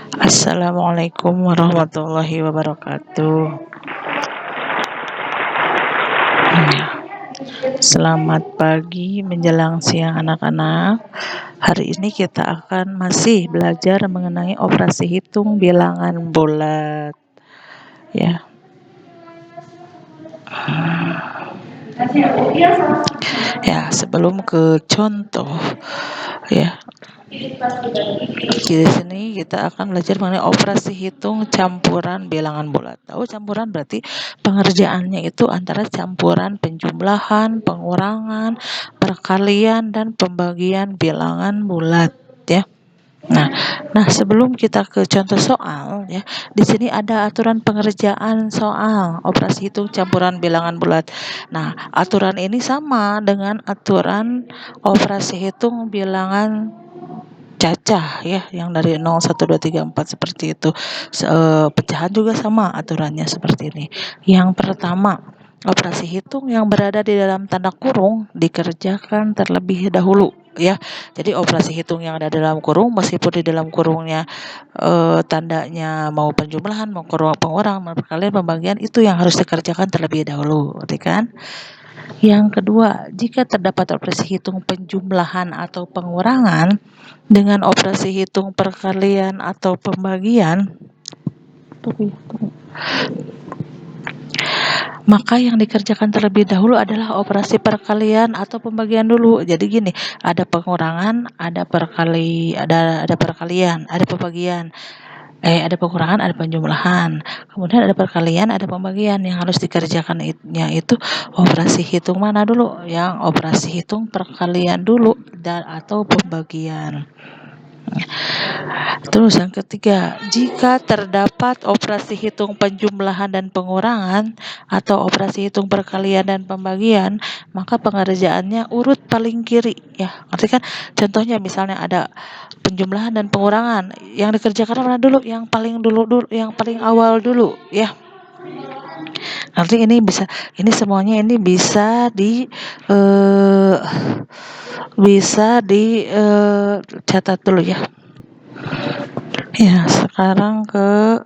Assalamualaikum warahmatullahi wabarakatuh. Selamat pagi menjelang siang anak-anak. Hari ini kita akan masih belajar mengenai operasi hitung bilangan bulat. Ya. Ya, sebelum ke contoh ya. Di sini kita akan belajar mengenai operasi hitung campuran bilangan bulat. Tahu campuran berarti pengerjaannya itu antara campuran penjumlahan, pengurangan, perkalian dan pembagian bilangan bulat ya. Nah, sebelum kita ke contoh soal ya, di sini ada aturan pengerjaan soal operasi hitung campuran bilangan bulat. Nah, aturan ini sama dengan aturan operasi hitung bilangan cacah ya, yang dari 0, 1, 2, 3, 4 seperti itu. Pecahan juga sama aturannya seperti ini. Yang pertama, operasi hitung yang berada di dalam tanda kurung dikerjakan terlebih dahulu ya. Jadi operasi hitung yang ada dalam kurung, meskipun di dalam kurungnya tandanya mau penjumlahan, mau pengurangan, mau perkalian, pembagian, itu yang harus dikerjakan terlebih dahulu, ngerti kan? Yang kedua, jika terdapat operasi hitung penjumlahan atau pengurangan dengan operasi hitung perkalian atau pembagian, maka yang dikerjakan terlebih dahulu adalah operasi perkalian atau pembagian dulu. Jadi gini, ada pengurangan, ada perkalian, ada pembagian. Ada pengurangan, ada penjumlahan. Kemudian ada perkalian, ada pembagian. Yang harus dikerjakannya itu operasi hitung mana dulu? Yang operasi hitung perkalian dulu dan atau pembagian. Terus yang ketiga, jika terdapat operasi hitung penjumlahan dan pengurangan atau operasi hitung perkalian dan pembagian, maka pengerjaannya urut paling kiri ya. Ngerti kan? Contohnya misalnya ada penjumlahan dan pengurangan, yang dikerjakan mana dulu? Yang paling yang paling awal dulu ya. Nanti ini bisa, ini semuanya ini bisa catat dulu ya. Ya, sekarang ke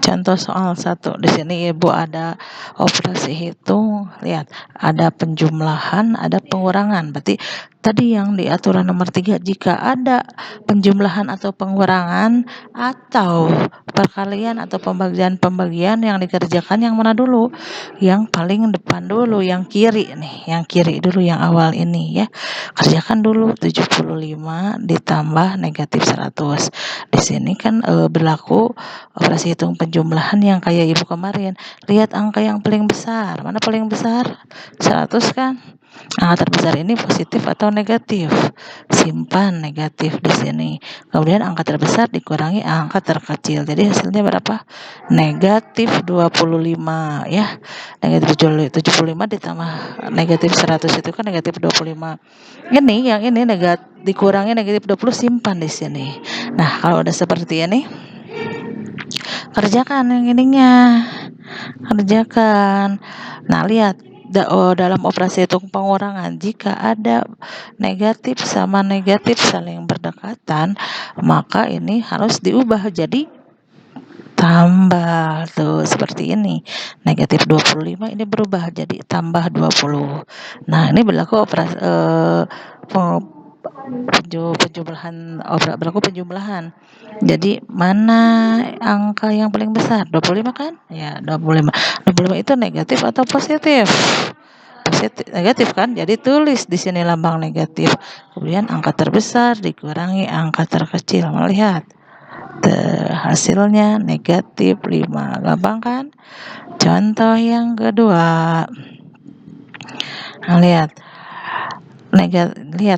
contoh soal 1. Di sini Ibu ada operasi hitung, lihat, ada penjumlahan, ada pengurangan. Berarti tadi yang di aturan nomor 3, jika ada penjumlahan atau pengurangan atau perkalian atau pembagian yang dikerjakan yang mana dulu? Yang paling depan dulu, yang kiri nih, yang kiri dulu, yang awal ini ya. Kerjakan dulu 75 ditambah negatif 100. Di sini kan berlaku operasi hitung penjumlahan yang kayak Ibu kemarin. Lihat angka yang paling besar. Mana paling besar? 100 kan? Angka terbesar ini positif atau negatif? Simpan negatif di sini. Kemudian angka terbesar dikurangi angka terkecil. Jadi hasilnya berapa? Negatif 25 ya. Negatif 75 ditambah negatif 100 itu kan negatif 25. Yang ini dikurangi negatif 20, simpan di sini. Nah, kalau udah seperti ini, kerjakan yang ininya. Kerjakan. Nah, lihat dalam operasi hitung pengurangan, jika ada negatif sama negatif saling berdekatan, maka ini harus diubah jadi tambah tuh, seperti ini. Negatif 25 ini berubah jadi tambah 20. Nah, ini berlaku operasi berlaku penjumlahan. Jadi mana angka yang paling besar? 25 kan? Ya, 25. 25 itu negatif atau positif? Positif, negatif kan? Jadi tulis di sini lambang negatif. Kemudian angka terbesar dikurangi angka terkecil. Melihat hasilnya negatif 5. Gampang kan? Contoh yang kedua. Nah, lihat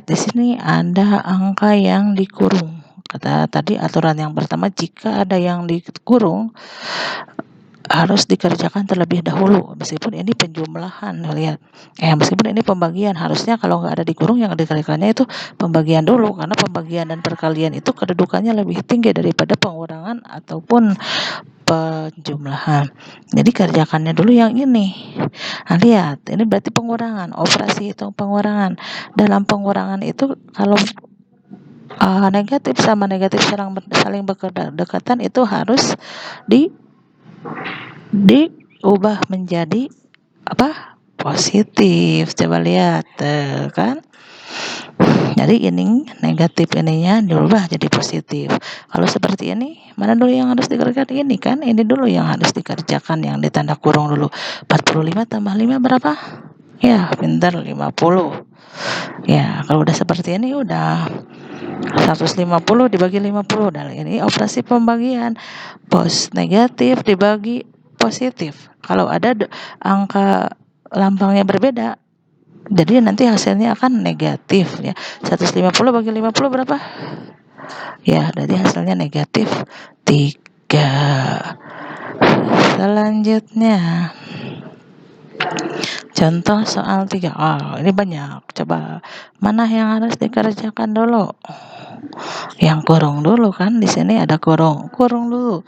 di sini ada angka yang dikurung. Kata tadi aturan yang pertama, jika ada yang dikurung harus dikerjakan terlebih dahulu, meskipun ini penjumlahan. Lihat, meskipun ini pembagian, harusnya kalau nggak ada dikurung, yang dikerjakannya itu pembagian dulu, karena pembagian dan perkalian itu kedudukannya lebih tinggi daripada pengurangan ataupun penjumlahan. Jadi kerjakannya dulu yang ini. Nah, lihat, ini berarti pengurangan, operasi hitung pengurangan. Dalam pengurangan itu kalau negatif sama negatif saling berdekatan itu harus di diubah menjadi apa? Positif. Coba lihat, kan? Jadi ini negatif ininya dirubah jadi positif. Kalau seperti ini, mana dulu yang harus dikerjakan? Ini kan, ini dulu yang harus dikerjakan yang ditanda kurung dulu. 45 tambah 5 berapa? Ya, pintar 50. Ya, kalau udah seperti ini udah 150 dibagi 50. Dan ini operasi pembagian. Negatif dibagi positif. Kalau ada angka lambangnya berbeda, jadi nanti hasilnya akan negatif ya. 150 bagi 50 berapa? Ya, jadi hasilnya negatif 3. Selanjutnya contoh soal 3. Ini banyak. Coba mana yang harus dikerjakan dulu? Yang kurung dulu kan, di sini ada kurung. Kurung dulu.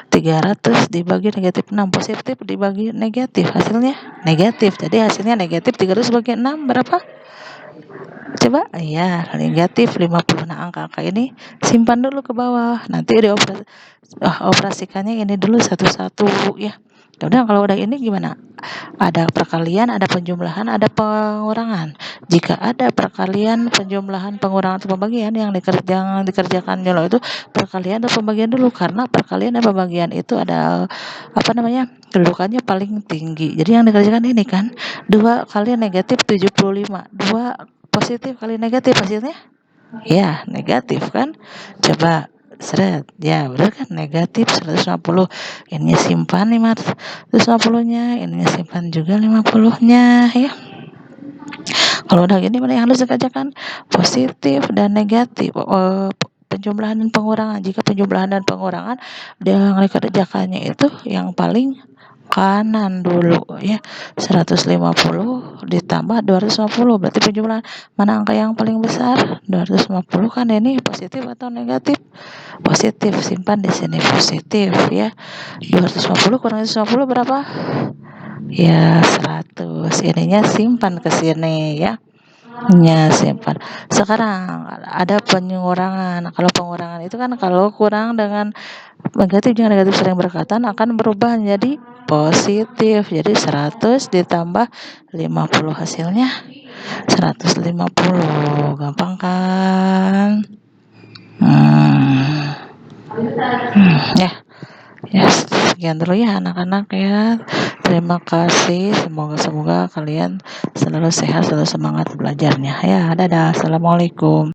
300 dibagi negatif 6, positif dibagi negatif, hasilnya negatif. Jadi hasilnya negatif 300 bagi 6 berapa? Coba, ya negatif 50. Nah, angka-angka ini simpan dulu ke bawah. Nanti operasikannya ini dulu satu-satu ya. Udah, kalau udah ini gimana? Ada perkalian, ada penjumlahan, ada pengurangan. Jika ada perkalian, penjumlahan, pengurangan atau pembagian yang dikerjakan dulu itu perkalian atau pembagian dulu, karena perkalian dan pembagian itu ada apa namanya? Kedudukannya paling tinggi. Jadi yang dikerjakan ini kan 2 kali negatif 75. 2 positif kali negatif hasilnya ya negatif kan. Coba seret, ya benar kan, negatif 150. Ini simpan 550-nya, ini simpan juga 50-nya ya. Kalau udah gini mana yang harus dikerjakan? Positif dan negatif. Penjumlahan dan pengurangan. Jika penjumlahan dan pengurangan yang dikerjakannya itu yang paling kanan dulu ya. 150 ditambah 250 berarti penjumlahan mana angka yang paling besar? 250 kan. Ini positif atau negatif? Positif. Simpan di sini positif ya. 250 kurang 150 berapa? Ya 100. Ininya simpan ke sini ya. Ya, simpan. Sekarang ada pengurangan. Kalau pengurangan itu kan kalau kurang dengan negatif dengan negatif sering berkaitan akan berubah menjadi positif. Jadi 100 ditambah 50 hasilnya 150. Gampang kan? Ya. Ya, sekian dulu ya anak-anak ya. Terima kasih. Semoga kalian selalu sehat, selalu semangat belajarnya. Ya, dadah. Assalamualaikum.